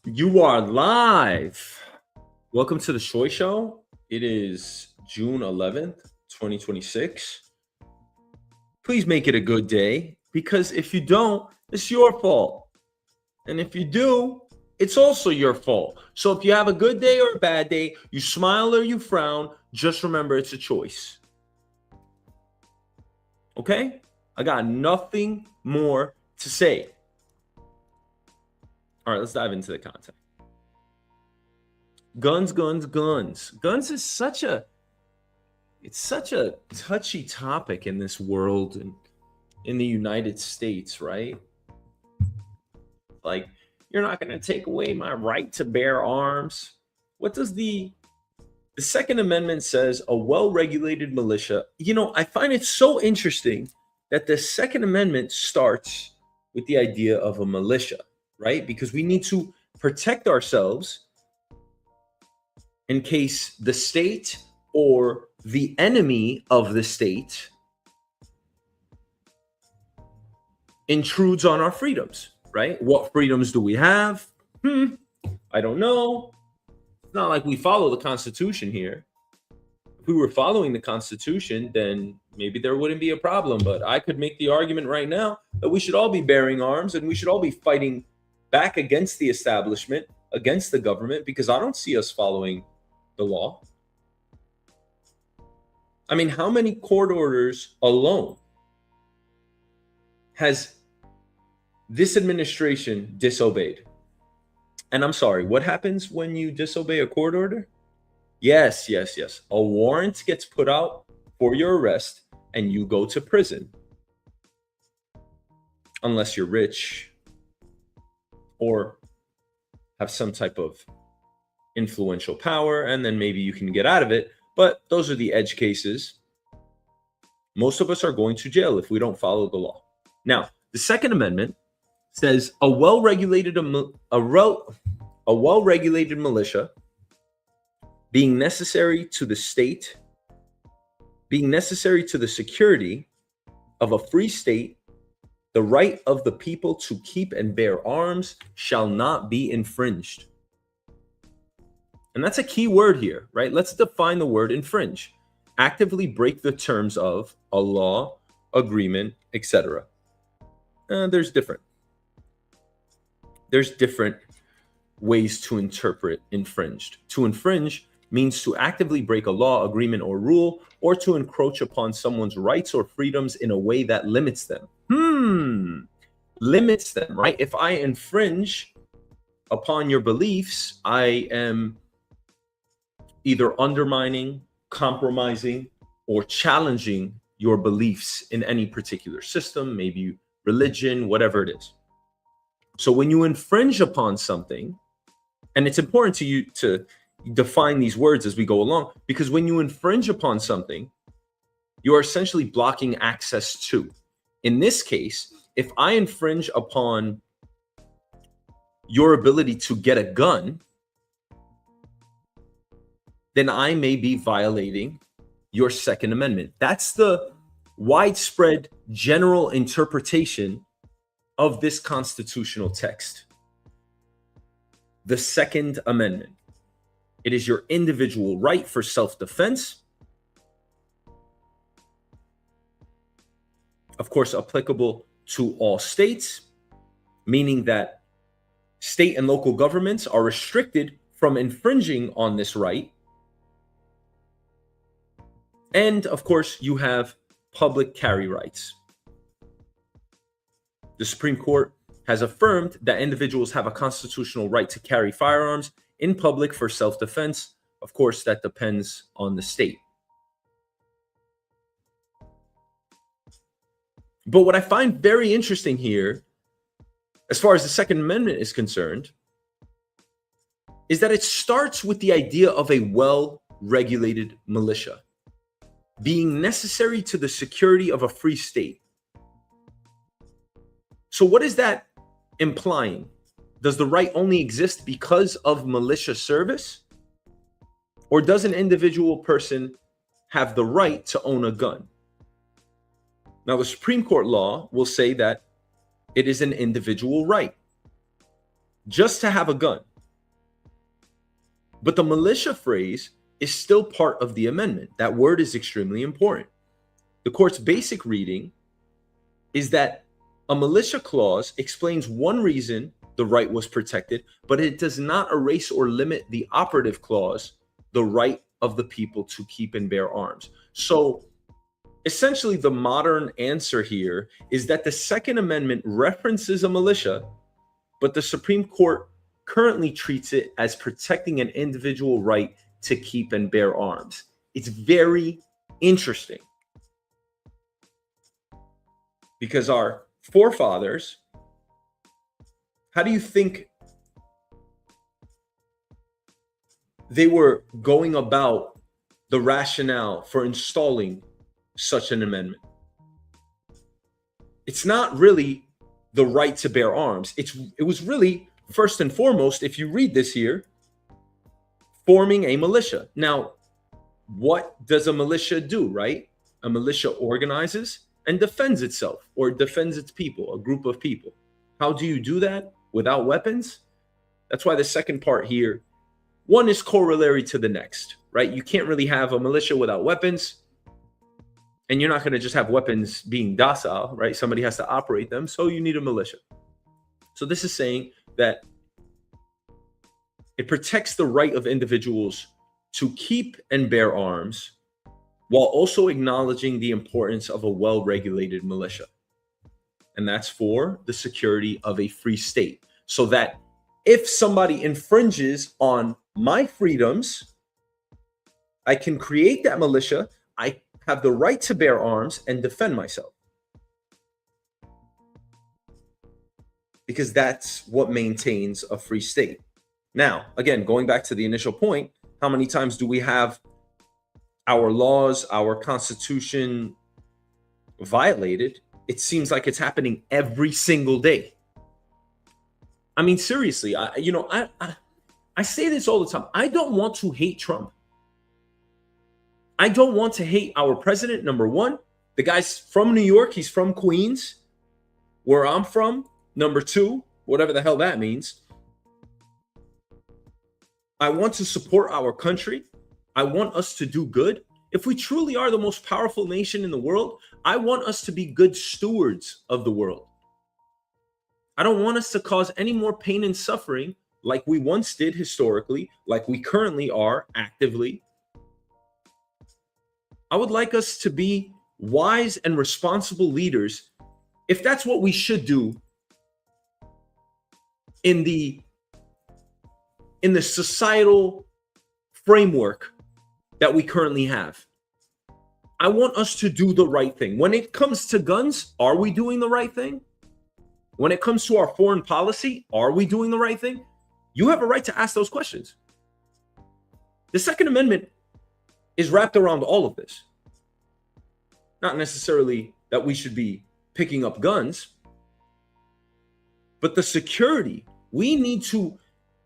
You are live. Welcome to the Shoy Show. It is June 11th, 2026. Please make it a good day because if you don't, it's your fault. And if you do, it's also your fault. So if you have a good day or a bad day, you smile or you frown, just remember it's a choice. Okay? I got nothing more to say. All right, let's dive into the content. Guns, guns, guns. Guns is such a touchy topic in this world and in the United States, right? Like, you're not going to take away my right to bear arms. What does the Second Amendment says? A well-regulated militia. I find it so interesting that the Second Amendment starts with the idea of a militia, right? Because we need to protect ourselves in case the state or the enemy of the state intrudes on our freedoms, right? What freedoms do we have? I don't know. It's not like we follow the Constitution here. If we were following the Constitution, then maybe there wouldn't be a problem. But I could make the argument right now that we should all be bearing arms and we should all be fighting back against the establishment, against the government, because I don't see us following the law. I mean, how many court orders alone has this administration disobeyed? And I'm sorry, what happens when you disobey a court order? Yes. A warrant gets put out for your arrest and you go to prison. Unless you're rich or have some type of influential power, and then maybe you can get out of it. But those are the edge cases. Most of us are going to jail if we don't follow the law. Now, the Second Amendment says a well-regulated militia being necessary to the state, being necessary to the security of a free state, the right of the people to keep and bear arms shall not be infringed. And that's a key word here, right? Let's define the word infringe. Actively break the terms of a law, agreement, etc. There's different ways to interpret infringed. To infringe means to actively break a law, agreement, or rule, or to encroach upon someone's rights or freedoms in a way that limits them. Limits them, right? If I infringe upon your beliefs, I am either undermining, compromising, or challenging your beliefs in any particular system, maybe religion, whatever it is. So when you infringe upon something, and it's important to you to define these words as we go along, because when you infringe upon something, you are essentially blocking access to. In this case, if I infringe upon your ability to get a gun, then I may be violating your Second Amendment. That's the widespread general interpretation of this constitutional text. The Second Amendment. It is your individual right for self-defense. Of course, applicable to all states, meaning that state and local governments are restricted from infringing on this right. And of course, you have public carry rights. The Supreme Court has affirmed that individuals have a constitutional right to carry firearms in public for self-defense. Of course, that depends on the state. But what I find very interesting here, as far as the Second Amendment is concerned, is that it starts with the idea of a well-regulated militia being necessary to the security of a free state. So what is that implying? Does the right only exist because of militia service? Or does an individual person have the right to own a gun? Now, the Supreme Court law will say that it is an individual right just to have a gun. But the militia phrase is still part of the amendment. That word is extremely important. The court's basic reading is that a militia clause explains one reason the right was protected, but it does not erase or limit the operative clause, the right of the people to keep and bear arms. So essentially, the modern answer here is that the Second Amendment references a militia, but the Supreme Court currently treats it as protecting an individual right to keep and bear arms. It's very interesting because our forefathers, how do you think they were going about the rationale for installing such an amendment? It's not really the right to bear arms. It was really, first and foremost, if you read this here, forming a militia. Now, what does a militia do, right? A militia organizes and defends itself or defends its people, a group of people. How do you do that? Without weapons? That's why the second part here, one is corollary to the next, right? You can't really have a militia without weapons, and you're not going to just have weapons being docile, right? Somebody has to operate them, so you need a militia. So this is saying that it protects the right of individuals to keep and bear arms while also acknowledging the importance of a well-regulated militia. And that's for the security of a free state. So that if somebody infringes on my freedoms, I can create that militia. I have the right to bear arms and defend myself. Because that's what maintains a free state. Now, again, going back to the initial point, how many times do we have our laws, our Constitution violated? It seems like it's happening every single day. I mean, seriously, I say this all the time. I don't want to hate Trump. I don't want to hate our president, number one. The guy's from New York. He's from Queens, where I'm from. Number two, whatever the hell that means. I want to support our country. I want us to do good. If we truly are the most powerful nation in the world, I want us to be good stewards of the world. I don't want us to cause any more pain and suffering like we once did historically, like we currently are actively. I would like us to be wise and responsible leaders, if that's what we should do in the societal framework that we currently have. I want us to do the right thing. When it comes to guns, are we doing the right thing? When it comes to our foreign policy, are we doing the right thing? You have a right to ask those questions. The Second Amendment is wrapped around all of this. Not necessarily that we should be picking up guns, but the security. We need to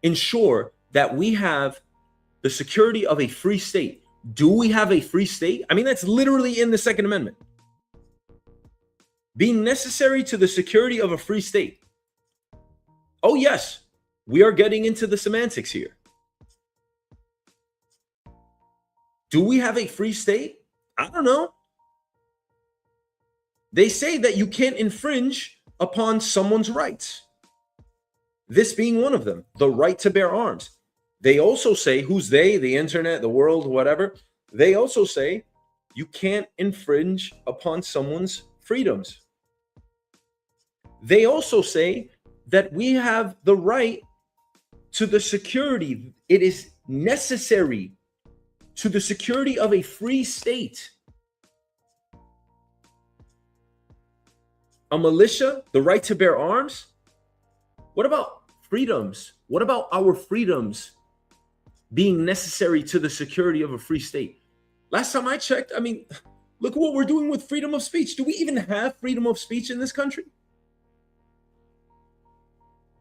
ensure that we have the security of a free state. Do we have a free state? I mean, that's literally in the Second Amendment. Being necessary to the security of a free state. Oh, yes, we are getting into the semantics here. Do we have a free state? I don't know. They say that you can't infringe upon someone's rights. This being one of them, the right to bear arms. They also say, who's they? The internet, the world, whatever. They also say you can't infringe upon someone's freedoms. They also say that we have the right to the security. It is necessary to the security of a free state. A militia, the right to bear arms. What about freedoms? What about our freedoms being necessary to the security of a free state? Last time I checked, I mean, look at what we're doing with freedom of speech. Do we even have freedom of speech in this country?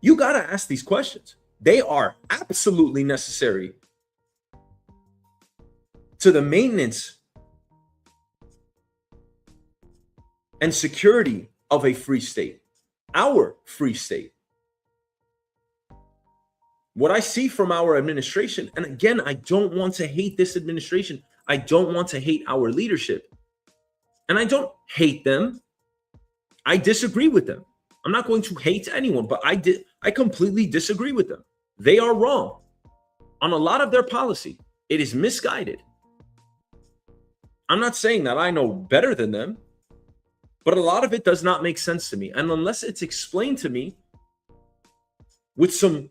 You got to ask these questions. They are absolutely necessary to the maintenance and security of a free state, our free state. what I see from our administration, and again, I don't want to hate this administration. I don't want to hate our leadership. And I don't hate them. I disagree with them. I'm not going to hate anyone, but I completely disagree with them. They are wrong on a lot of their policy. It is misguided. I'm not saying that I know better than them, but a lot of it does not make sense to me. And unless it's explained to me with some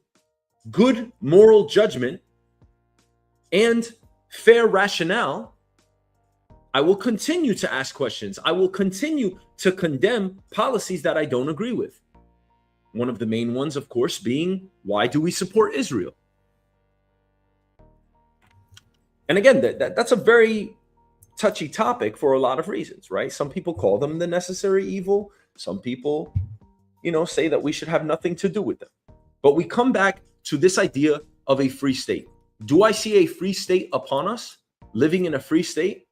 good moral judgment and fair rationale, I will continue to ask questions. I will continue to condemn policies that I don't agree with. One of the main ones, of course, being, why do we support Israel? And again, that's a very touchy topic for a lot of reasons, right? Some people call them the necessary evil. Some people, say that we should have nothing to do with them. But we come back to this idea of a free state. Do I see a free state upon us, living in a free state?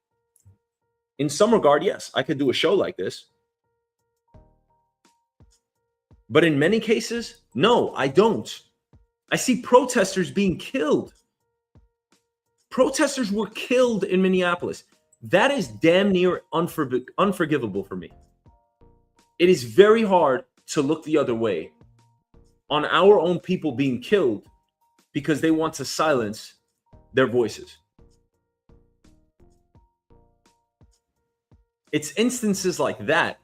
In some regard, yes, I could do a show like this. But in many cases, no, I don't. I see protesters being killed. Protesters were killed in Minneapolis. That is damn near unforgivable for me. It is very hard to look the other way on our own people being killed because they want to silence their voices. It's instances like that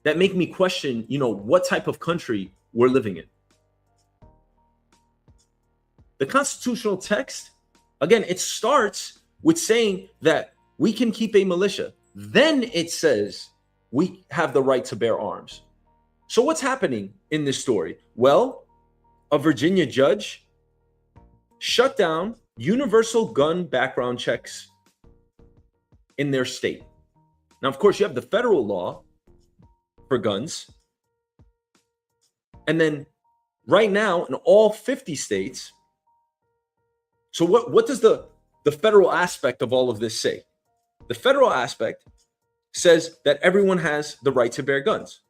that make me question, what type of country we're living in. The constitutional text, again, it starts with saying that we can keep a militia. Then it says we have the right to bear arms. So what's happening in this story? Well, a Virginia judge shut down universal gun background checks in their state. Now, of course, you have the federal law for guns. And then right now in all 50 states, so what does the federal aspect of all of this say? The federal aspect says that everyone has the right to bear guns,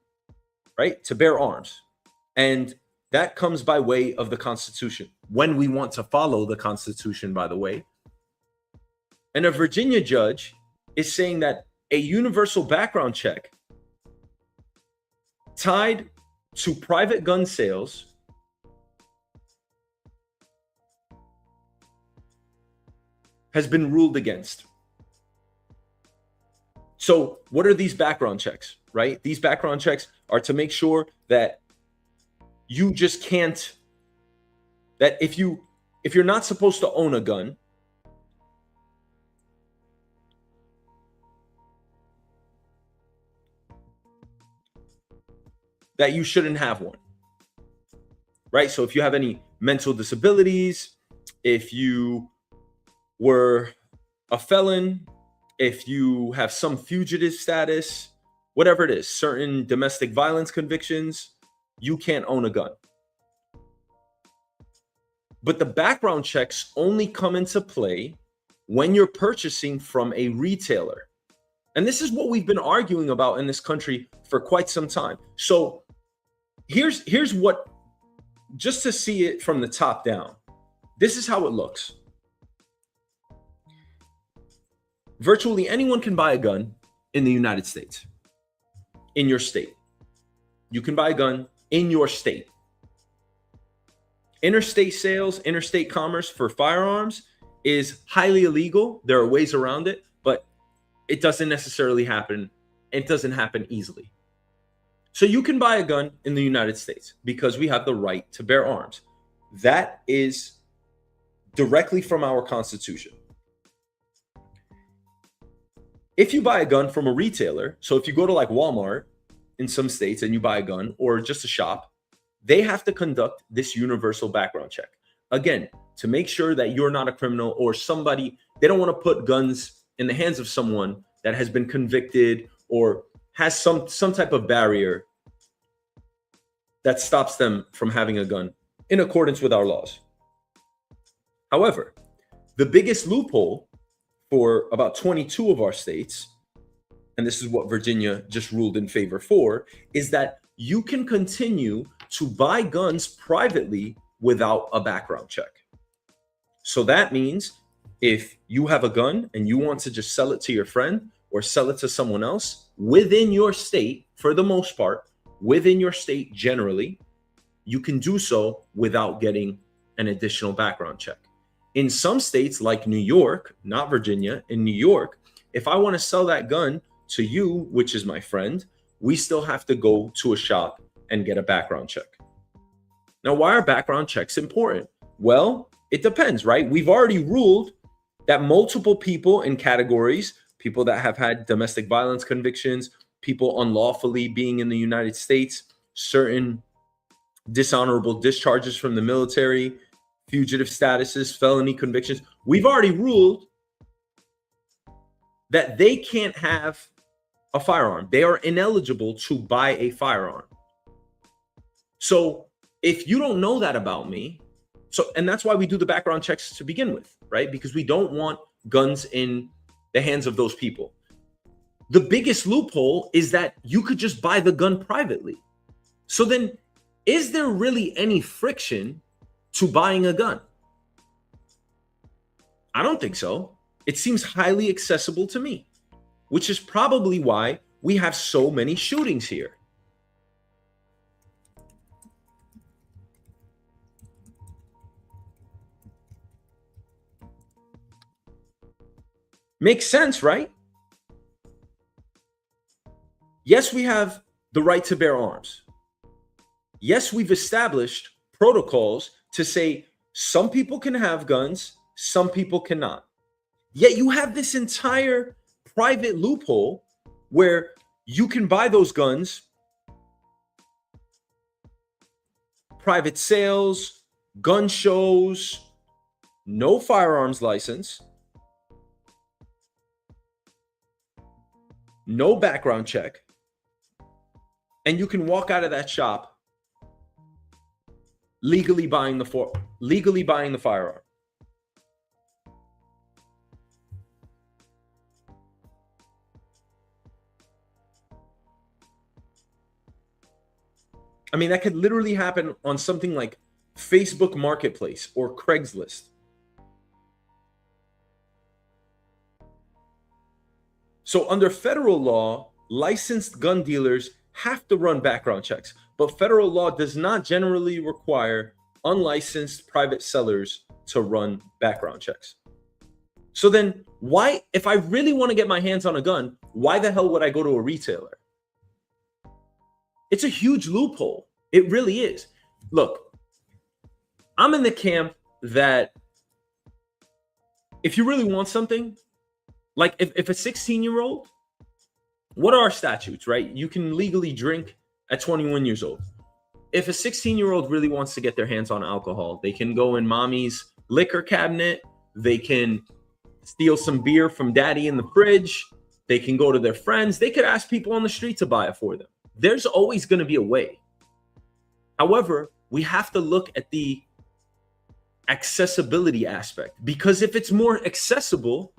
right? To bear arms. And that comes by way of the Constitution, when we want to follow the Constitution, by the way. And a Virginia judge is saying that a universal background check tied to private gun sales has been ruled against. So what are these background checks, right? These background checks are to make sure that you just can't, that if you're not supposed to own a gun, that you shouldn't have one, right? So if you have any mental disabilities, if you were a felon, if you have some fugitive status, whatever it is, certain domestic violence convictions, you can't own a gun. But the background checks only come into play when you're purchasing from a retailer. And this is what we've been arguing about in this country for quite some time. So here's what, just to see it from the top down, this is how it looks. Virtually anyone can buy a gun in the United States, in your state. You can buy a gun in your state. Interstate sales, interstate commerce for firearms is highly illegal. There are ways around it, but it doesn't necessarily happen. It doesn't happen easily. So you can buy a gun in the United States because we have the right to bear arms. That is directly from our Constitution. If you buy a gun from a retailer, so if you go to like Walmart in some states and you buy a gun, or just a shop, they have to conduct this universal background check. Again, to make sure that you're not a criminal or somebody, they don't want to put guns in the hands of someone that has been convicted or has some type of barrier that stops them from having a gun in accordance with our laws. However, the biggest loophole for about 22 of our states, and this is what Virginia just ruled in favor for, is that you can continue to buy guns privately without a background check. So that means if you have a gun and you want to just sell it to your friend or sell it to someone else within your state, for the most part, within your state generally, you can do so without getting an additional background check. In some states like New York, not Virginia, in New York, if I want to sell that gun to you, which is my friend, we still have to go to a shop and get a background check. Now, why are background checks important? Well, it depends, right? We've already ruled that multiple people in categories, people that have had domestic violence convictions, people unlawfully being in the United States, certain dishonorable discharges from the military, fugitive statuses, felony convictions, we've already ruled that they can't have a firearm. They are ineligible to buy a firearm. So if you don't know that about me, and that's why we do the background checks to begin with, right? Because we don't want guns in the hands of those people. The biggest loophole is that you could just buy the gun privately. So then, is there really any friction to buying a gun? I don't think so. It seems highly accessible to me, which is probably why we have so many shootings here. Makes sense, right? Yes, we have the right to bear arms. Yes, we've established protocols to say some people can have guns, some people cannot. Yet you have this entire private loophole where you can buy those guns, private sales, gun shows, no firearms license, no background check, and you can walk out of that shop legally buying the firearm. I mean, that could literally happen on something like Facebook Marketplace or Craigslist. So under federal law, licensed gun dealers have to run background checks, but federal law does not generally require unlicensed private sellers to run background checks. So then why, if I really want to get my hands on a gun, why the hell would I go to a retailer? It's a huge loophole. It really is. Look, I'm in the camp that if you really want something, like if a 16-year-old, what are our statutes, right? You can legally drink at 21 years old. If a 16-year-old really wants to get their hands on alcohol, they can go in mommy's liquor cabinet. They can steal some beer from daddy in the fridge. They can go to their friends. They could ask people on the street to buy it for them. There's always going to be a way. However, we have to look at the accessibility aspect, because if it's more accessible,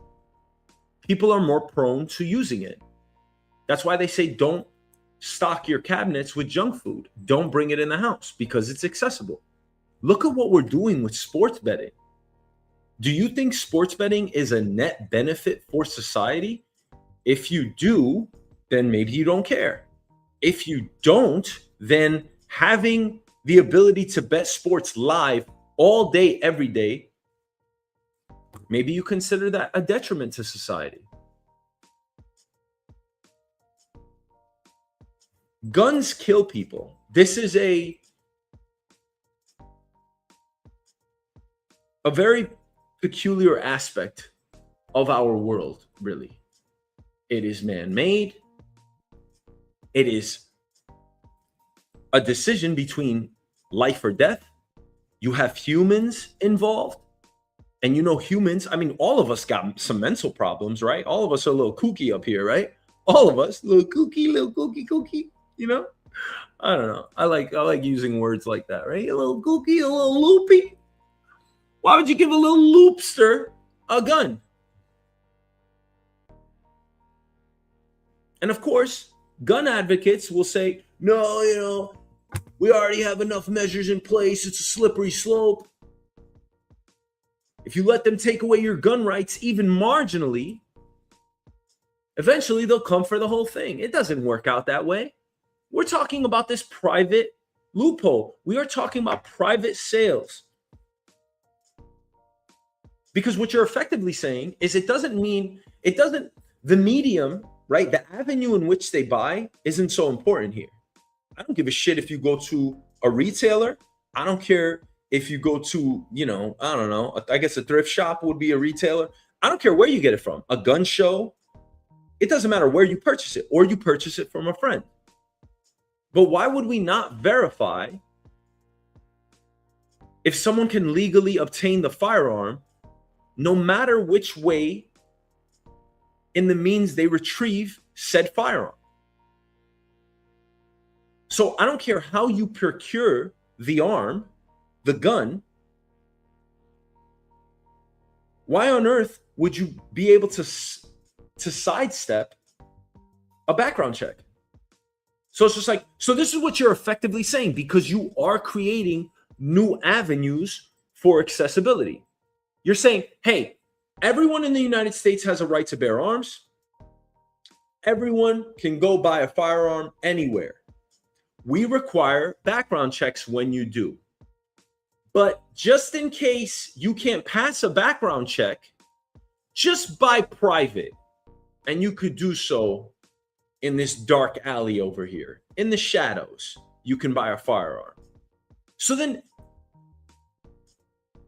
people are more prone to using it. That's why they say don't stock your cabinets with junk food. Don't bring it in the house because it's accessible. Look at what we're doing with sports betting. Do you think sports betting is a net benefit for society? If you do, then maybe you don't care. If you don't, then having the ability to bet sports live all day, every day, maybe you consider that a detriment to society. Guns kill people. This is a very peculiar aspect of our world, really. It is man-made. It is a decision between life or death. You have humans involved. And you know, humans, I mean, all of us got some mental problems, right? All of us are a little kooky up here, right? All of us, little kooky, you know? I don't know. I like using words like that, right? A little kooky, a little loopy. Why would you give a little loopster a gun? And of course, gun advocates will say, no, we already have enough measures in place. It's a slippery slope. If you let them take away your gun rights even marginally, eventually they'll come for the whole thing. It doesn't work out that way. We're talking about this private loophole. We are talking about private sales. Because what you're effectively saying is the medium, right? The avenue in which they buy isn't so important here. I don't give a shit if you go to a retailer. I don't care if you go to, I don't know, I guess a thrift shop would be a retailer. I don't care where you get it from, a gun show. It doesn't matter where you purchase it, or you purchase it from a friend. But why would we not verify if someone can legally obtain the firearm, no matter which way in the means they retrieve said firearm? So I don't care how you procure the arm, the gun. Why on earth would you be able to sidestep a background check? So it's just like, so this is what you're effectively saying, because you are creating new avenues for accessibility. You're saying, hey, everyone in the United States has a right to bear arms. Everyone can go buy a firearm anywhere. We require background checks when you do. But just in case you can't pass a background check, just buy private. And you could do so in this dark alley over here. In the shadows, you can buy a firearm. So then,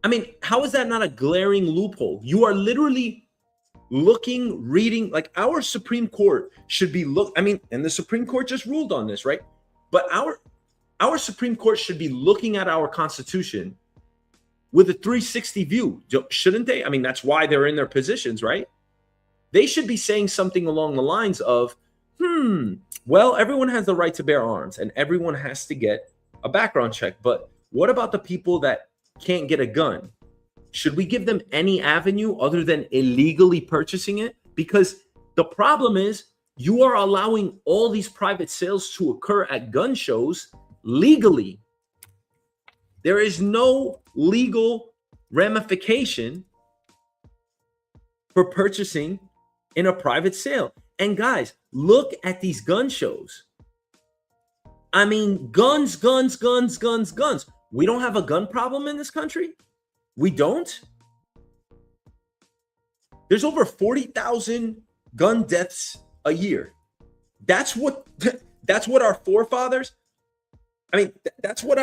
I mean, how is that not a glaring loophole? You are literally reading, like our Supreme Court should be and the Supreme Court just ruled on this, right? But our Supreme Court should be looking at our Constitution with a 360 view, shouldn't they? I mean, that's why they're in their positions, right? They should be saying something along the lines of, well, everyone has the right to bear arms and everyone has to get a background check. But what about the people that can't get a gun? Should we give them any avenue other than illegally purchasing it? Because the problem is you are allowing all these private sales to occur at gun shows legally. There is no legal ramification for purchasing in a private sale. And guys, look at these gun shows. I mean, guns. We don't have a gun problem in this country. We don't. There's over 40,000 gun deaths a year. That's what our forefathers, that's what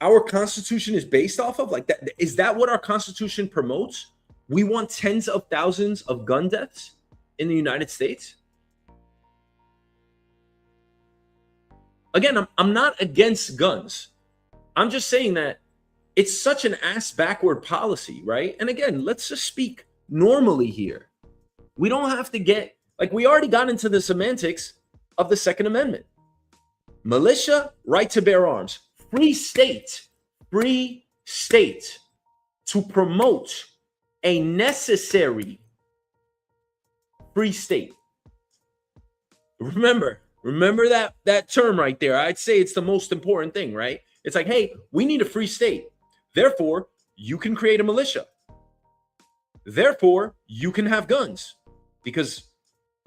our Constitution is based off of. Like that, is that what our Constitution promotes? We want tens of thousands of gun deaths in the United States. Again, I'm not against guns. I'm just saying that it's such an ass backward policy, right? And again, let's just speak normally here. We don't have to get, we already got into the semantics of the Second Amendment. Militia, right to bear arms. Free state to promote a necessary free state. Remember that term right there. I'd say it's the most important thing, right? It's like, hey, we need a free state. Therefore, you can create a militia. Therefore, you can have guns, because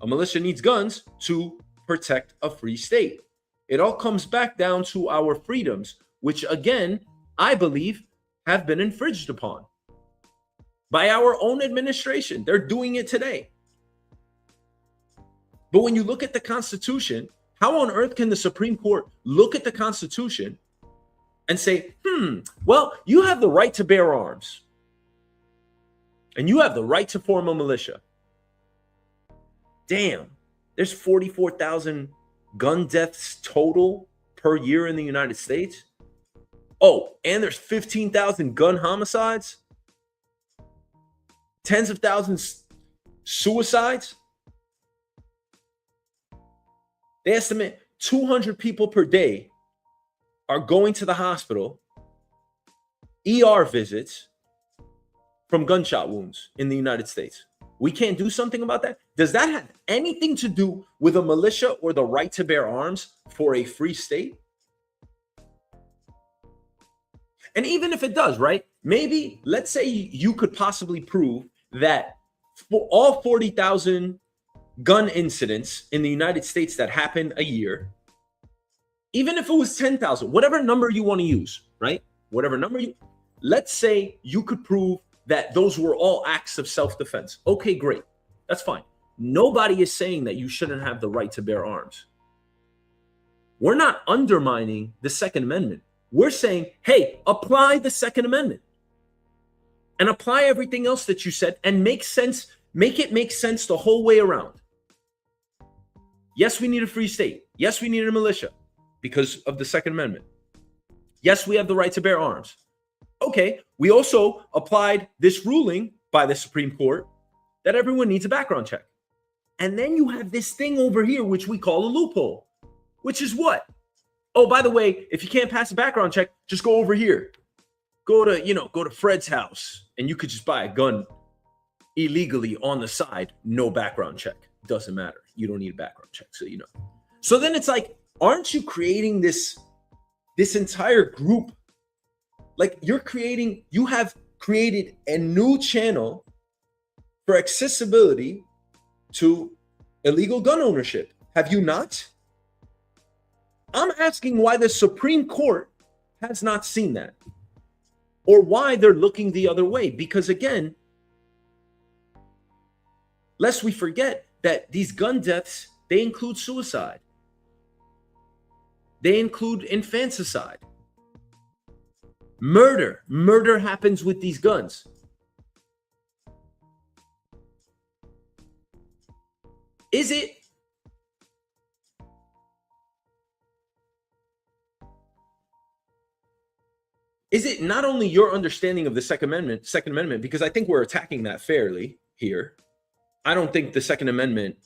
a militia needs guns to protect a free state. It all comes back down to our freedoms, which again, I believe have been infringed upon by our own administration. They're doing it today. But when you look at the Constitution, how on earth can the Supreme Court look at the Constitution and say, well, you have the right to bear arms and you have the right to form a militia. Damn, there's 44,000 gun deaths total per year in the United States. Oh, and there's 15,000 gun homicides, tens of thousands suicides. They estimate 200 people per day are going to the hospital, ER visits, from gunshot wounds in the United States. We can't do something about that. Does that have anything to do with a militia or the right to bear arms for a free state? And even if it does, right? Maybe let's say you could possibly prove that for all 40,000 gun incidents in the United States that happen a year, even if it was 10,000, whatever number you want to use, right? Whatever number let's say you could prove that those were all acts of self-defense. Okay, great. That's fine. Nobody is saying that you shouldn't have the right to bear arms. We're not undermining the Second Amendment. We're saying, hey, apply the Second Amendment and apply everything else that you said and make it make sense the whole way around. Yes, we need a free state. Yes, we need a militia because of the Second Amendment. Yes, we have the right to bear arms. Okay, we also applied this ruling by the Supreme Court that everyone needs a background check. And then you have this thing over here, which we call a loophole, which is what? Oh, by the way, if you can't pass a background check, just go over here. Go to Fred's house and you could just buy a gun illegally on the side. No background check. Doesn't matter. You don't need a background check. So then it's like, aren't you creating this entire group? Like you have created a new channel for accessibility to illegal gun ownership. Have you not? I'm asking why the Supreme Court has not seen that, or why they're looking the other way. Because again, lest we forget that these gun deaths, they include suicide. They include infanticide. Murder happens with these guns. Is it not only your understanding of the Second Amendment, because I think we're attacking that fairly here. I don't think the Second Amendment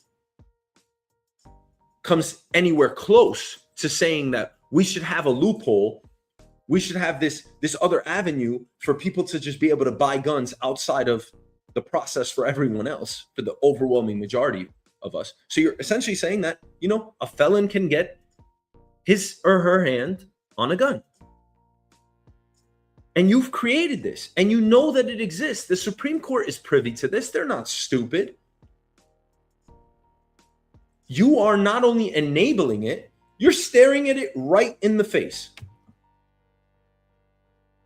comes anywhere close to saying that we should have a loophole. We should have this other avenue for people to just be able to buy guns outside of the process for everyone else, for the overwhelming majority of us. So you're essentially saying that, a felon can get his or her hand on a gun. And you've created this, and you know that it exists. The Supreme Court is privy to this. They're not stupid. You are not only enabling it, you're staring at it right in the face.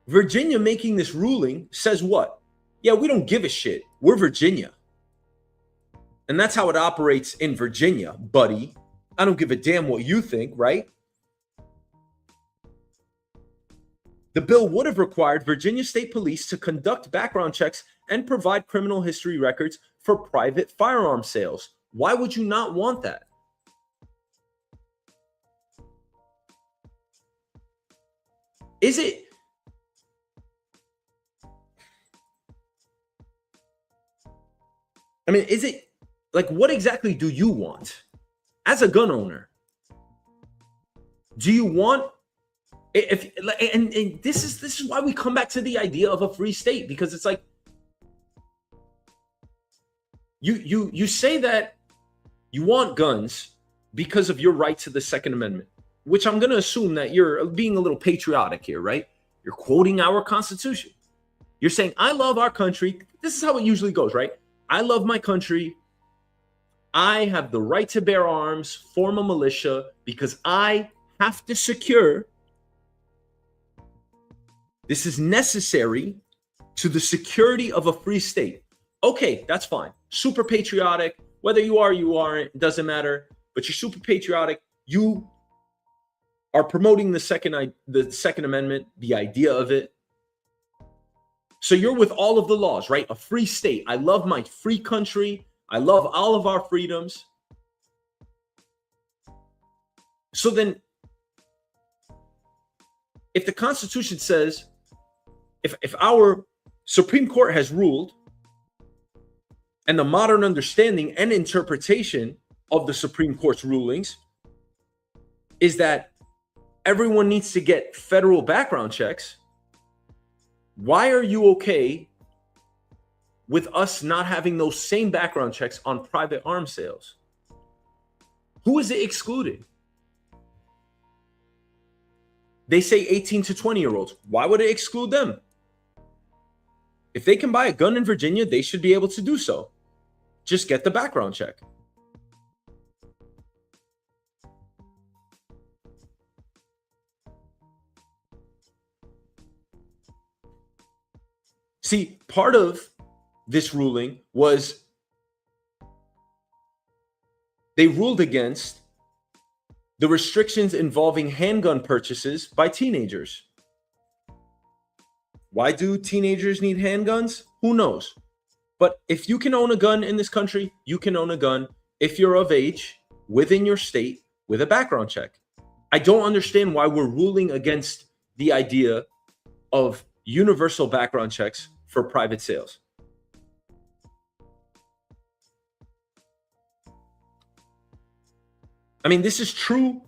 Virginia making this ruling says what? Yeah, we don't give a shit. We're Virginia. And that's how it operates in Virginia, buddy. I don't give a damn what you think, right? The bill would have required Virginia State Police to conduct background checks and provide criminal history records for private firearm sales. Why would you not want that? Is it like, what exactly do you want as a gun owner? Do you want, and this is why we come back to the idea of a free state, because it's like, you say that you want guns because of your right to the Second Amendment, which I'm going to assume that you're being a little patriotic here, right? You're quoting our Constitution. You're saying, I love our country. This is how it usually goes, right? I love my country. I have the right to bear arms, form a militia, because I have to secure. This is necessary to the security of a free state. Okay, that's fine. Super patriotic. Whether you are, you aren't, it doesn't matter. But you're super patriotic. You are promoting the Second Amendment, the idea of it. So you're with all of the laws, right? A free state. I love my free country. I love all of our freedoms. So then, if the Constitution says, if our Supreme Court has ruled, and the modern understanding and interpretation of the Supreme Court's rulings is that everyone needs to get federal background checks, why are you okay with us not having those same background checks on private arms sales? Who is it excluding? They say 18 to 20-year-olds. Why would it exclude them? If they can buy a gun in Virginia, they should be able to do so. Just get the background check. See, part of this ruling was they ruled against the restrictions involving handgun purchases by teenagers. Why do teenagers need handguns? Who knows? But if you can own a gun in this country, you can own a gun if you're of age, within your state, with a background check. I don't understand why we're ruling against the idea of universal background checks for private sales. I mean, this is true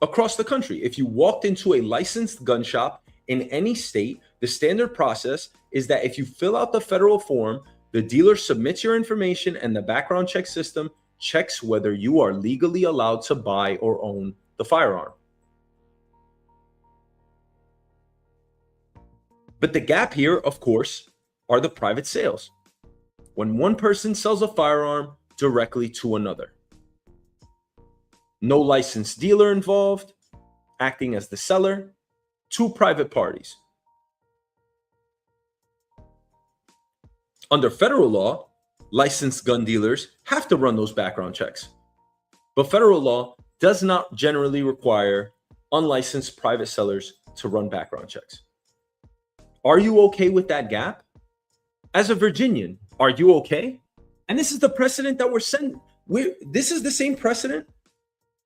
across the country. If you walked into a licensed gun shop in any state, the standard process is that if you fill out the federal form, the dealer submits your information and the background check system checks whether you are legally allowed to buy or own the firearm. But the gap here, of course, are the private sales. When one person sells a firearm directly to another. No licensed dealer involved, acting as the seller, two private parties. Under federal law, licensed gun dealers have to run those background checks. But federal law does not generally require unlicensed private sellers to run background checks. Are you okay with that gap? As a Virginian, are you okay? And this is the precedent that we're sending. This is the same precedent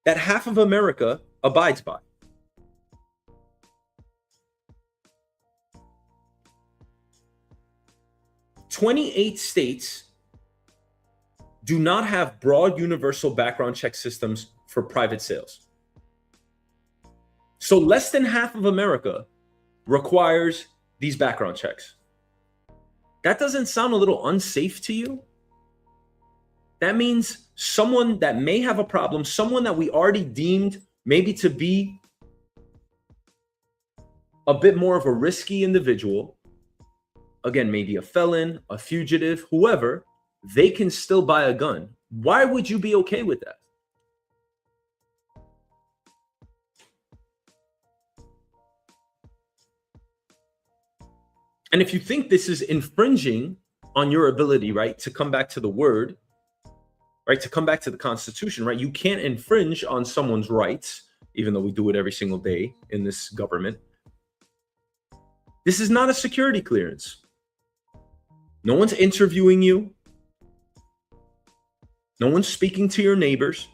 that half of America abides by. "28 states do not have broad universal background check systems for private sales. So less than half of America requires these background checks. That doesn't sound a little unsafe to you? That means someone that may have a problem, someone that we already deemed maybe to be a bit more of a risky individual, again, maybe a felon, a fugitive, whoever, they can still buy a gun. Why would you be okay with that? And if you think this is infringing on your ability, right, to come back to the word, right, to come back to the Constitution, right, you can't infringe on someone's rights, even though we do it every single day in this government. This is not a security clearance. No one's interviewing you. No one's speaking to your neighbors.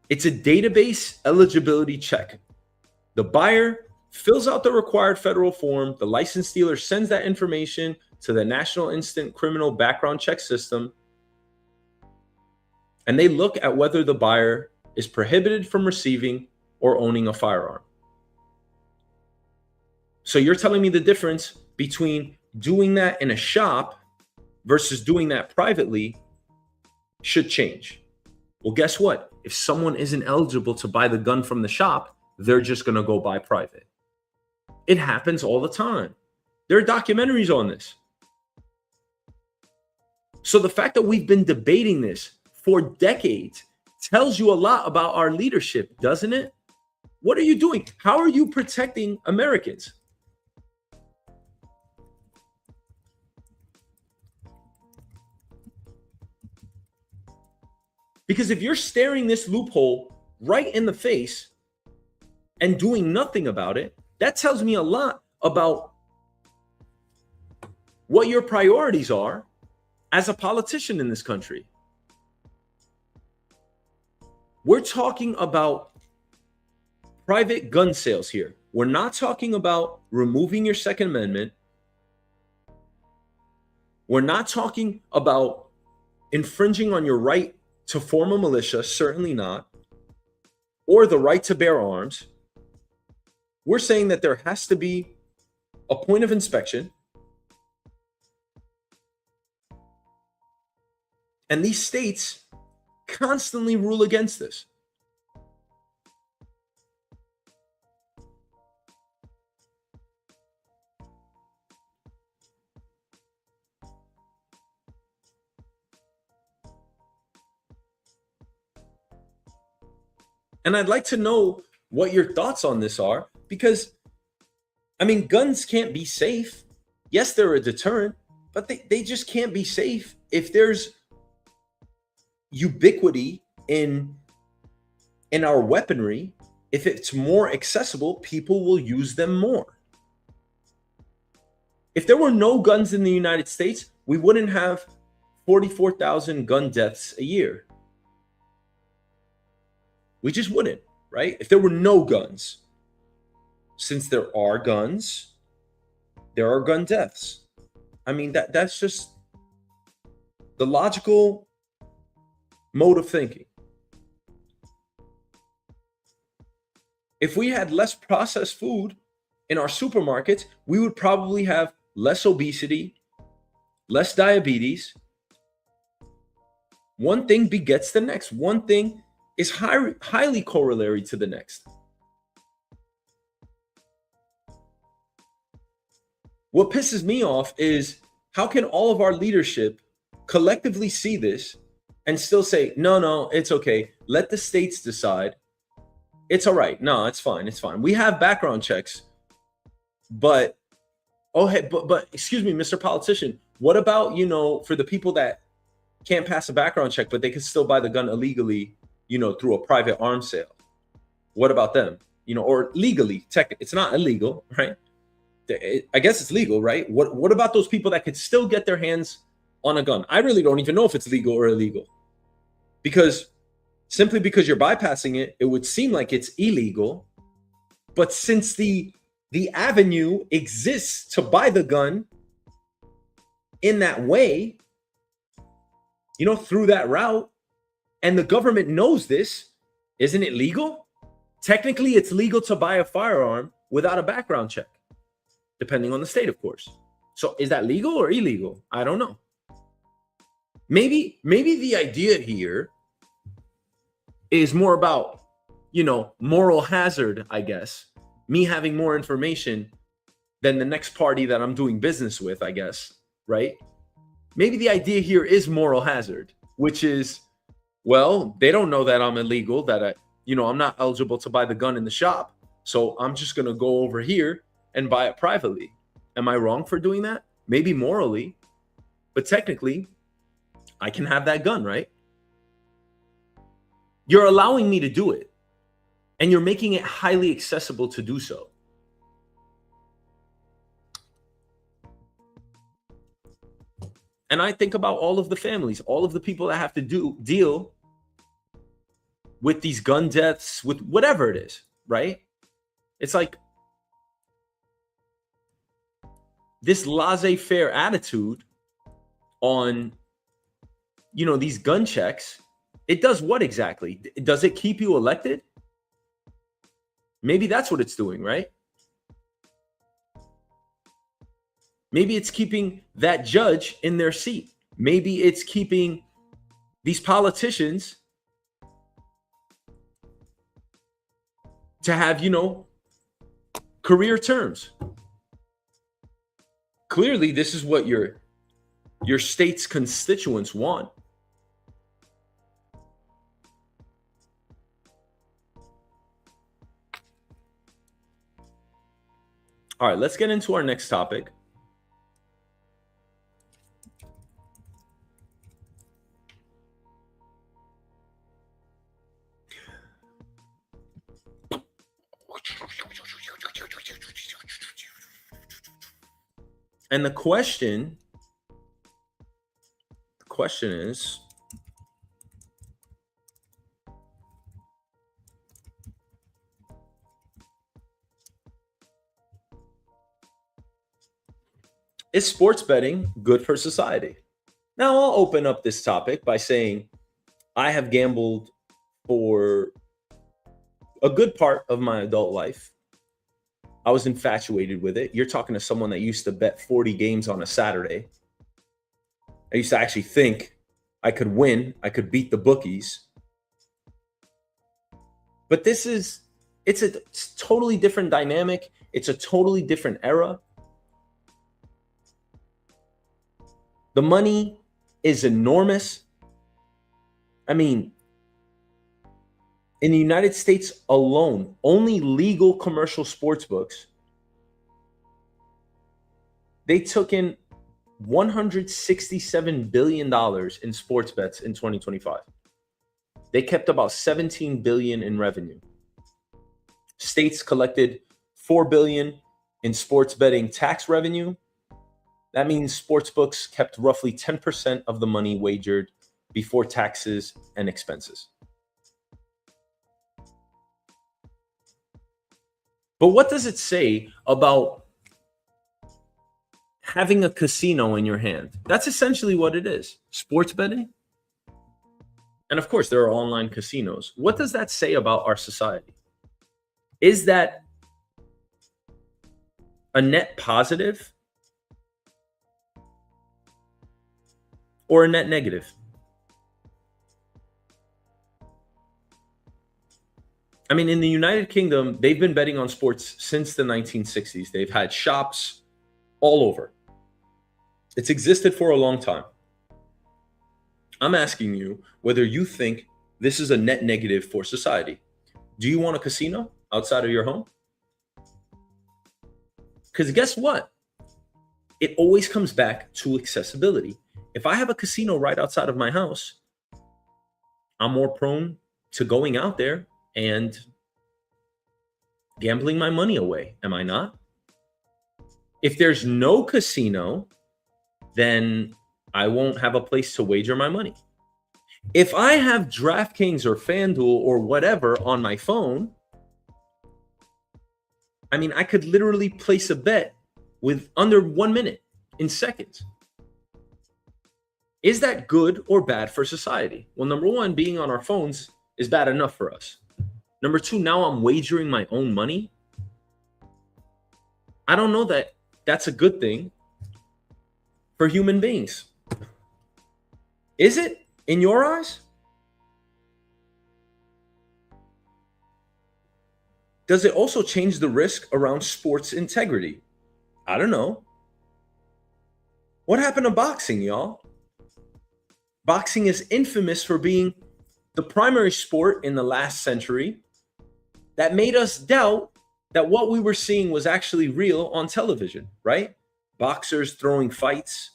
It's a database eligibility check. The buyer fills out the required federal form. The licensed dealer sends that information to the National Instant Criminal Background Check System. And they look at whether the buyer is prohibited from receiving or owning a firearm. So you're telling me the difference between doing that in a shop versus doing that privately should change. Well, guess what? If someone isn't eligible to buy the gun from the shop, they're just going to go buy private. It happens all the time. There are documentaries on this. So the fact that we've been debating this for decades tells you a lot about our leadership, doesn't it? What are you doing? How are you protecting Americans? Because if you're staring this loophole right in the face and doing nothing about it, that tells me a lot about what your priorities are as a politician in this country. We're talking about private gun sales here. We're not talking about removing your Second Amendment. We're not talking about infringing on your right to form a militia, certainly not, or the right to bear arms. We're saying that there has to be a point of inspection. And these states constantly rule against this. And I'd like to know what your thoughts on this are, because, I mean, guns can't be safe. Yes, they're a deterrent, but they just can't be safe if there's ubiquity in our weaponry. If it's more accessible, people will use them more. If there were no guns in the United States, we wouldn't have 44,000 gun deaths a year. We just wouldn't, right? If there were no guns. Since there are guns, there are gun deaths. I mean, that's just the logical mode of thinking. If we had less processed food in our supermarkets, we would probably have less obesity, less diabetes. One thing begets the next. One thing is highly corollary to the next. What pisses me off is, how can all of our leadership collectively see this and still say, no, it's okay. Let the states decide. It's all right. No, it's fine. It's fine. We have background checks. But, oh, hey, but excuse me, Mr. Politician, what about, for the people that can't pass a background check, but they can still buy the gun illegally, through a private arms sale? What about them? Or legally, it's not illegal, right? I guess it's legal, right? What about those people that could still get their hands on a gun? I really don't even know if it's legal or illegal, because simply because you're bypassing it, it would seem like it's illegal. But since the avenue exists to buy the gun in that way, through that route, and the government knows this, isn't it legal? Technically, it's legal to buy a firearm without a background check, depending on the state, of course. So is that legal or illegal? I don't know. Maybe the idea here is more about, moral hazard, I guess. Me having more information than the next party that I'm doing business with, I guess, right? Maybe the idea here is moral hazard, which is, well, they don't know that I'm illegal, that I'm not eligible to buy the gun in the shop. So I'm just going to go over here and buy it privately. Am I wrong for doing that? Maybe morally, but technically I can have that gun, right? You're allowing me to do it, and you're making it highly accessible to do so. And I think about all of the families, all of the people that have to deal with these gun deaths, with whatever it is, right? It's like this laissez-faire attitude on, these gun checks. It does what exactly? Does it keep you elected? Maybe that's what it's doing, right? Maybe it's keeping that judge in their seat. Maybe it's keeping these politicians to have, career terms. Clearly, this is what your state's constituents want. All right, let's get into our next topic. And the question is, is sports betting good for society? Now, I'll open up this topic by saying I have gambled for a good part of my adult life. I was infatuated with it. You're talking to someone that used to bet 40 games on a Saturday. I used to actually think I could win. I could beat the bookies. But it's a totally different dynamic. It's a totally different era. The money is enormous. I mean, in the United States alone, only legal commercial sports books, they took in $167 billion in sports bets in 2025. They kept about $17 billion in revenue. States collected $4 billion in sports betting tax revenue. That means sports books kept roughly 10% of the money wagered before taxes and expenses. But what does it say about having a casino in your hand? That's essentially what it is. Sports betting. And of course, there are online casinos. What does that say about our society? Is that a net positive or a net negative? I mean, in the United Kingdom, they've been betting on sports since the 1960s. They've had shops all over. It's existed for a long time. I'm asking you whether you think this is a net negative for society. Do you want a casino outside of your home? Because guess what? It always comes back to accessibility. If I have a casino right outside of my house, I'm more prone to going out there and gambling my money away, am I not? If there's no casino, then I won't have a place to wager my money. If I have DraftKings or FanDuel or whatever on my phone, I mean, I could literally place a bet with under 1 minute, in seconds. Is that good or bad for society? Well, number one, being on our phones is bad enough for us. Number two, now I'm wagering my own money. I don't know that that's a good thing for human beings. Is it in your eyes? Does it also change the risk around sports integrity? I don't know. What happened to boxing, y'all? Boxing is infamous for being the primary sport in the last century that made us doubt that what we were seeing was actually real on television, right? Boxers throwing fights.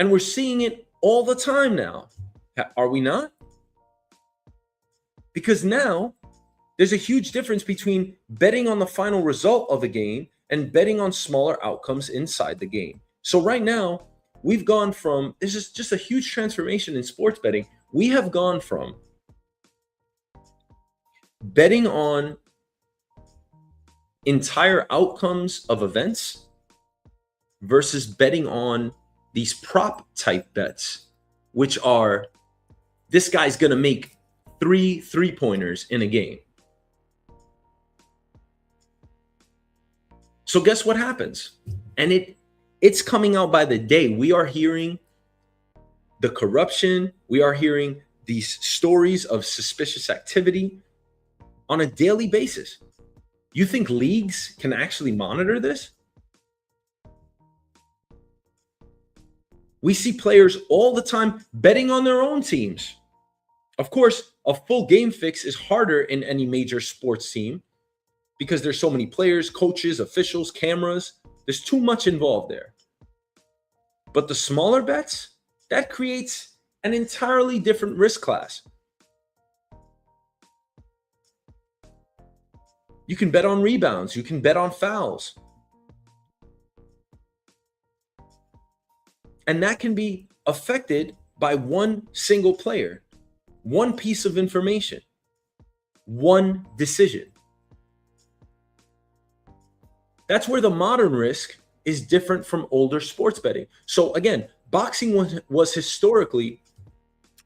And we're seeing it all the time now. Are we not? Because now there's a huge difference between betting on the final result of a game and betting on smaller outcomes inside the game. So right now, we've gone from, this is just a huge transformation in sports betting. We have gone from betting on entire outcomes of events versus betting on these prop type bets, which are, this guy's going to make 3 3-pointers in a game. So guess what happens? And it's coming out by the day. We are hearing the corruption. We are hearing these stories of suspicious activity on a daily basis. You think leagues can actually monitor this? We see players all the time betting on their own teams. Of course, a full game fix is harder in any major sports team because there's so many players, coaches, officials, cameras. There's too much involved there. But the smaller bets, that creates an entirely different risk class. You can bet on rebounds. You can bet on fouls. And that can be affected by one single player, one piece of information, one decision. That's where the modern risk is different from older sports betting. So again, boxing was historically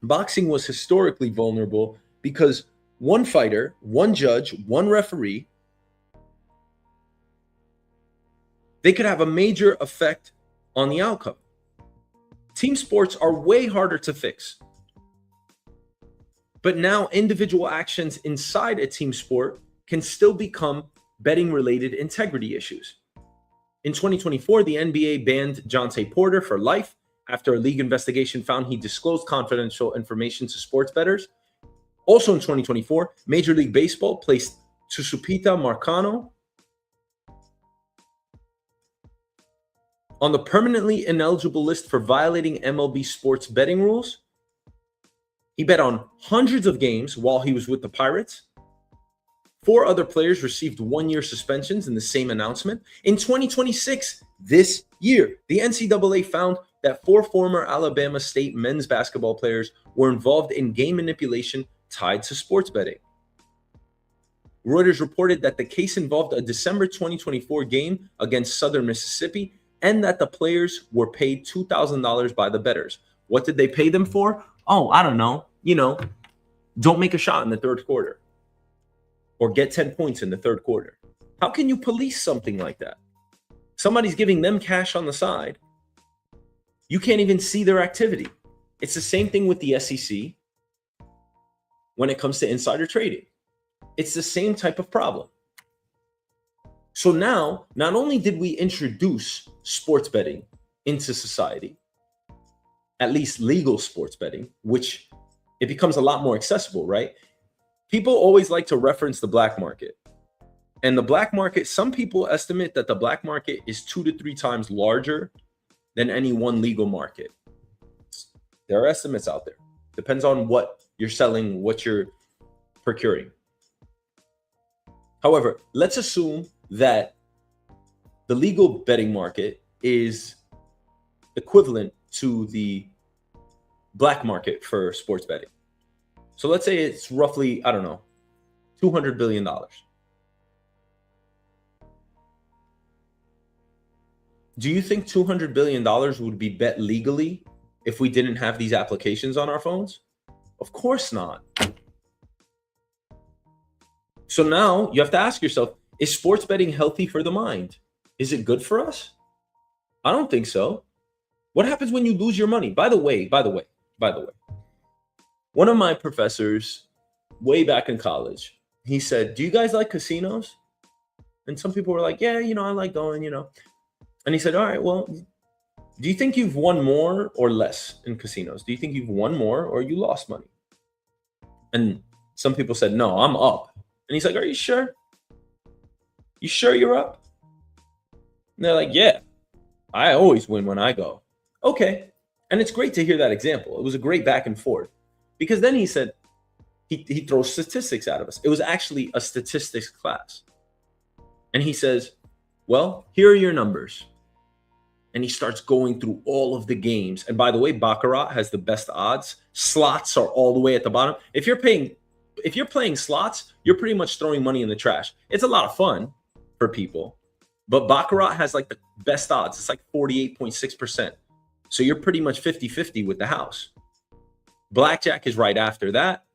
vulnerable because one fighter, one judge, one referee, they could have a major effect on the outcome. Team sports are way harder to fix. But now individual actions inside a team sport can still become betting-related integrity issues. In 2024, the NBA banned Jonte Porter for life after a league investigation found he disclosed confidential information to sports bettors. Also in 2024, Major League Baseball placed Tsupita Marcano on the permanently ineligible list for violating MLB sports betting rules. He bet on hundreds of games while he was with the Pirates. 4 other players received 1-year suspensions in the same announcement. In 2026, this year, the NCAA found that 4 former Alabama State men's basketball players were involved in game manipulation tied to sports betting. Reuters reported that the case involved a December 2024 game against Southern Mississippi and that the players were paid $2,000 by the bettors. What did they pay them for? Oh, I don't know. Don't make a shot in the third quarter or get 10 points in the third quarter. How can you police something like that? Somebody's giving them cash on the side. You can't even see their activity. It's the same thing with the SEC when it comes to insider trading. It's the same type of problem. So now, not only did we introduce sports betting into society, at least legal sports betting, which it becomes a lot more accessible, right? People always like to reference the black market. And the black market, some people estimate that the black market is 2 to 3 times larger than any one legal market. There are estimates out there. Depends on what you're selling, what you're procuring. However, let's assume that the legal betting market is equivalent to the black market for sports betting. So let's say it's roughly, I don't know, $200 billion. Do you think $200 billion would be bet legally if we didn't have these applications on our phones? Of course not. So now you have to ask yourself, is sports betting healthy for the mind? Is it good for us? I don't think so. What happens when you lose your money? By the way, one of my professors way back in college, he said, do you guys like casinos? And some people were like, yeah, I like going, And he said, all right, well, do you think you've won more or less in casinos? Do you think you've won more or you lost money? And some people said, no, I'm up. And he's like, are you sure? You sure you're up? And they're like, yeah, I always win when I go. Okay. And it's great to hear that example. It was a great back and forth. Because then he said, he throws statistics out of us. It was actually a statistics class. And he says, well, here are your numbers. And he starts going through all of the games. And by the way, Baccarat has the best odds. Slots are all the way at the bottom. If you're playing slots, you're pretty much throwing money in the trash. It's a lot of fun for people. But Baccarat has like the best odds. It's like 48.6%. So you're pretty much 50-50 with the house. Blackjack is right after that.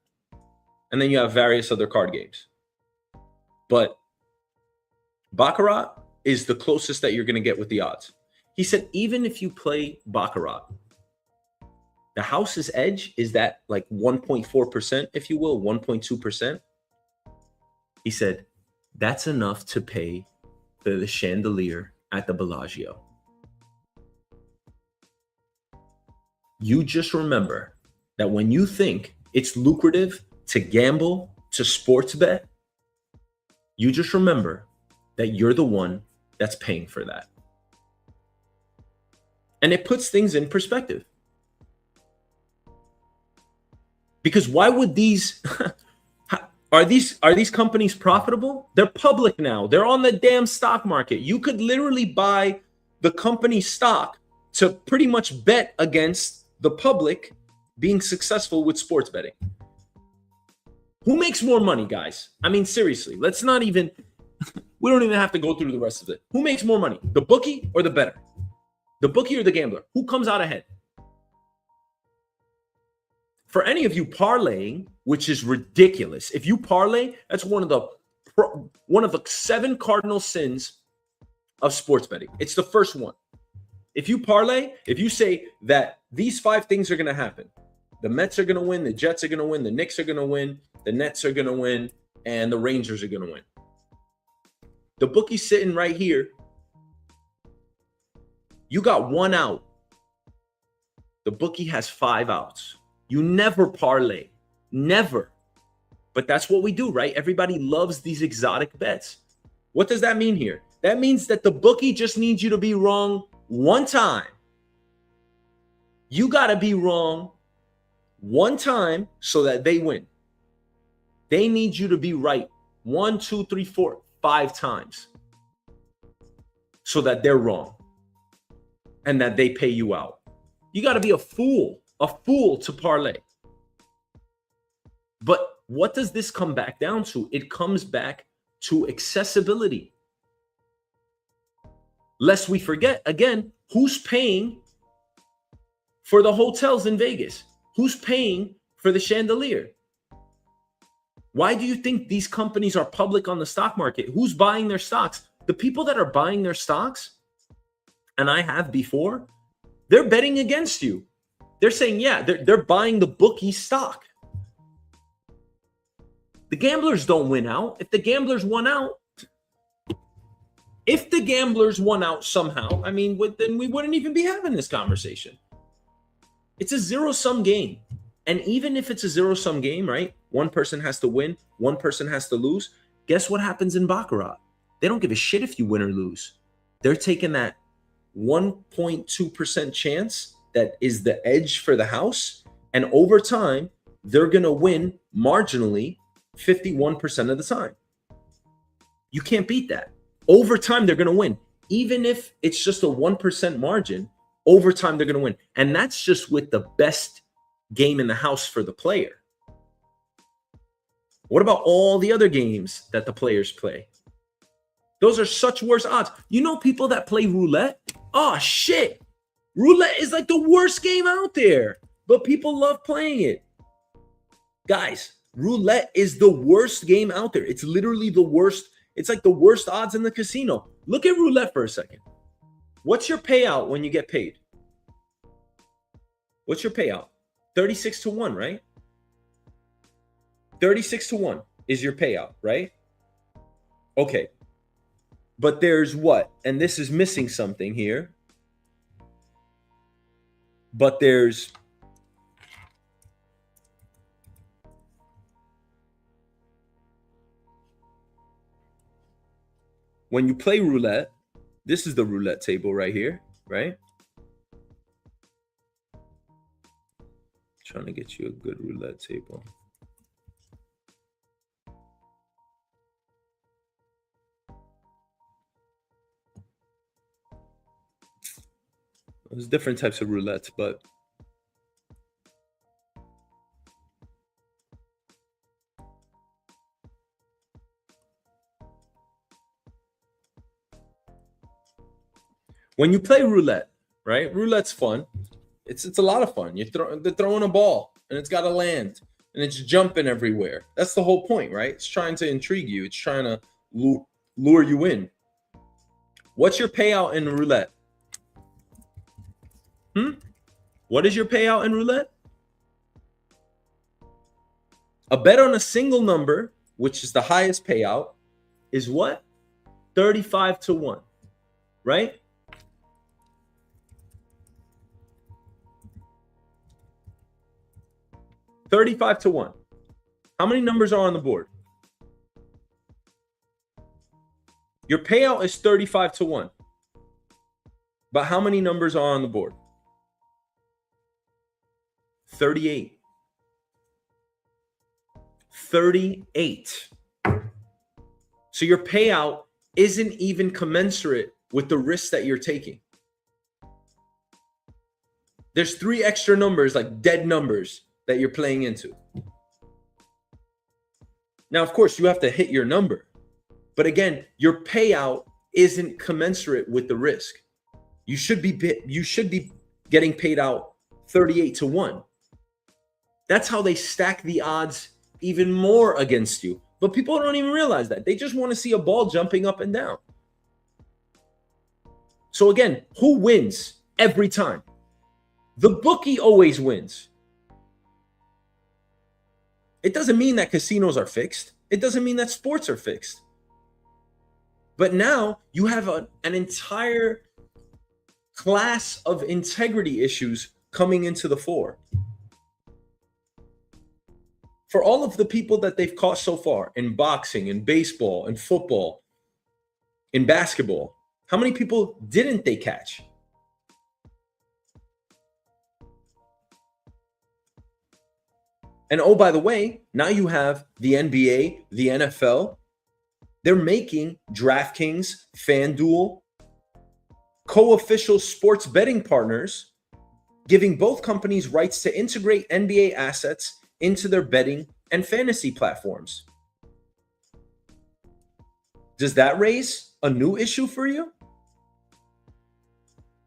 And then you have various other card games. But Baccarat is the closest that you're going to get with the odds. He said, even if you play Baccarat, the house's edge is that like 1.4%, if you will, 1.2%. He said, that's enough to pay for the chandelier at the Bellagio. You just remember that when you think it's lucrative to gamble, to sports bet, you just remember that you're the one that's paying for that. And it puts things in perspective. Because why would these are these companies profitable? They're public now. They're on the damn stock market. You could literally buy the company stock to pretty much bet against the public being successful with sports betting. Who makes more money, guys? I mean, seriously, we don't even have to go through the rest of it. Who makes more money? The bookie or the bettor? The bookie or the gambler? Who comes out ahead? For any of you parlaying, which is ridiculous. If you parlay, that's one of the 7 cardinal sins of sports betting. It's the first one. If you parlay, if you say that these 5 things are going to happen. The Mets are going to win, the Jets are going to win, the Knicks are going to win, the Nets are going to win, and the Rangers are going to win. The bookie's sitting right here. You got 1 out. The bookie has 5 outs. You never parlay. Never. But that's what we do, right? Everybody loves these exotic bets. What does that mean here? That means that the bookie just needs you to be wrong 1 time. You got to be wrong 1 time so that they win. They need you to be right 1, 2, 3, 4, 5 times so that they're wrong and that they pay you out. You got to be a fool to parlay. But what does this come back down to? It comes back to accessibility. Lest we forget, again, who's paying for the hotels in Vegas? Who's paying for the chandelier? Why do you think these companies are public on the stock market? Who's buying their stocks? The people that are buying their stocks, and I have before, they're betting against you. They're saying, yeah, they're buying the bookie stock. The gamblers don't win out. If the gamblers won out somehow, I mean, then we wouldn't even be having this conversation. It's a zero-sum game. And even if it's a zero-sum game, right? One person has to win, one person has to lose. Guess what happens in Baccarat? They don't give a shit if you win or lose. They're taking that 1.2% chance that is the edge for the house. And over time, they're going to win marginally 51% of the time. You can't beat that. Over time, they're going to win. Even if it's just a 1% margin, over time, they're going to win. And that's just with the best game in the house for the player. What about all the other games that the players play? Those are such worse odds. You know people that play roulette? Oh, shit. Roulette is like the worst game out there, but people love playing it. Guys, roulette is the worst game out there. It's literally the worst. It's like the worst odds in the casino. Look at roulette for a second. What's your payout when you get paid? What's your payout? 36 to 1, right? 36 to 1 is your payout, right? Okay. But there's what? And this is missing something here. But there's when you play roulette, this is the roulette table right here, right? Trying to get you a good roulette table. There's different types of roulettes, but when you play roulette, right? Roulette's fun. It's a lot of fun. They're throwing a ball and it's got to land and it's jumping everywhere. That's the whole point, right? It's trying to intrigue you. It's trying to lure you in. What's your payout in roulette? What is your payout in roulette? A bet on a single number, which is the highest payout, is what? 35 to 1, right? $35 to 1. How many numbers are on the board? Your payout is 35 to 1. But how many numbers are on the board? 38. 38. So your payout isn't even commensurate with the risk that you're taking. There's 3 extra numbers, like dead numbers, that you're playing into. Now, of course, you have to hit your number. But again, your payout isn't commensurate with the risk. You should be getting paid out 38 to 1. That's how they stack the odds even more against you. But people don't even realize that. They just want to see a ball jumping up and down. So again, who wins every time? The bookie always wins. It doesn't mean that casinos are fixed. It doesn't mean that sports are fixed. But now you have an entire class of integrity issues coming into the fore. For all of the people that they've caught so far in boxing, in baseball, in football, in basketball, how many people didn't they catch? And oh, by the way, now you have the NBA, the NFL. They're making DraftKings, FanDuel, co-official sports betting partners, giving both companies rights to integrate NBA assets into their betting and fantasy platforms. Does that raise a new issue for you?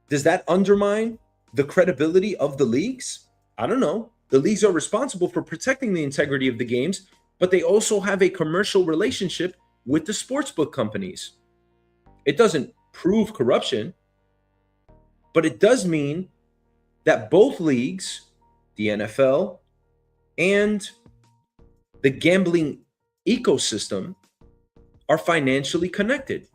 Does that undermine the credibility of the leagues? I don't know. The leagues are responsible for protecting the integrity of the games, but they also have a commercial relationship with the sportsbook companies. It doesn't prove corruption, but it does mean that both leagues, the NFL and the gambling ecosystem, are financially connected.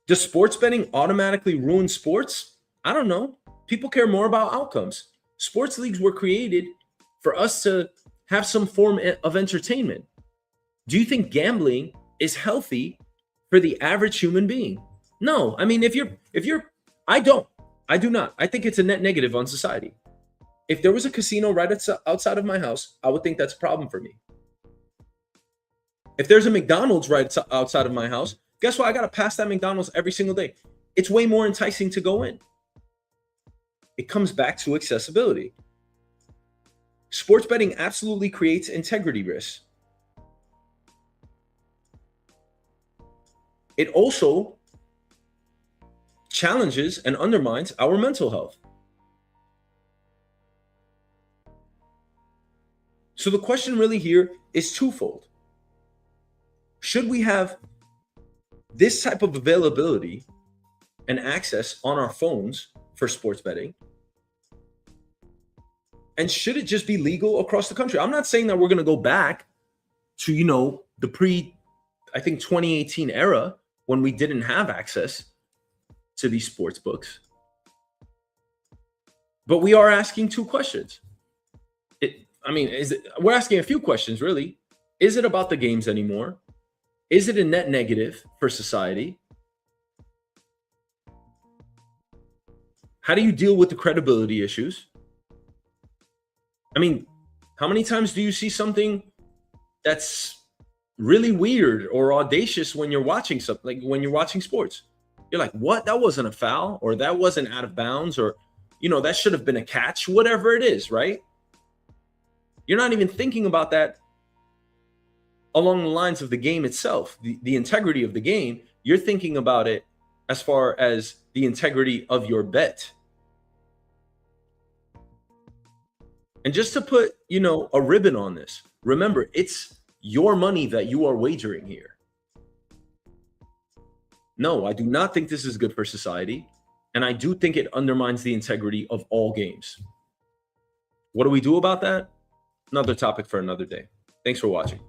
Does sports betting automatically ruin sports? I don't know. People care more about outcomes. Sports leagues were created for us to have some form of entertainment. Do you think gambling is healthy for the average human being? No. I mean, I do not. I think it's a net negative on society. If there was a casino right outside of my house, I would think that's a problem for me. If there's a McDonald's right outside of my house, guess what? I got to pass that McDonald's every single day. It's way more enticing to go in. It comes back to accessibility. Sports betting absolutely creates integrity risks. It also challenges and undermines our mental health. So the question really here is twofold. Should we have this type of availability and access on our phones for sports betting? And should it just be legal across the country? I'm not saying that we're going to go back to, the I think 2018 era when we didn't have access to these sports books. But we are asking two questions. We're asking a few questions, really. Is it about the games anymore? Is it a net negative for society? How do you deal with the credibility issues? I mean, how many times do you see something that's really weird or audacious when you're watching something, like when you're watching sports? You're like, what? That wasn't a foul, or that wasn't out of bounds, or, that should have been a catch, whatever it is, right? You're not even thinking about that along the lines of the game itself, the integrity of the game. You're thinking about it as far as the integrity of your bet. And just to put, a ribbon on this, remember, it's your money that you are wagering here. No, I do not think this is good for society. And I do think it undermines the integrity of all games. What do we do about that? Another topic for another day. Thanks for watching.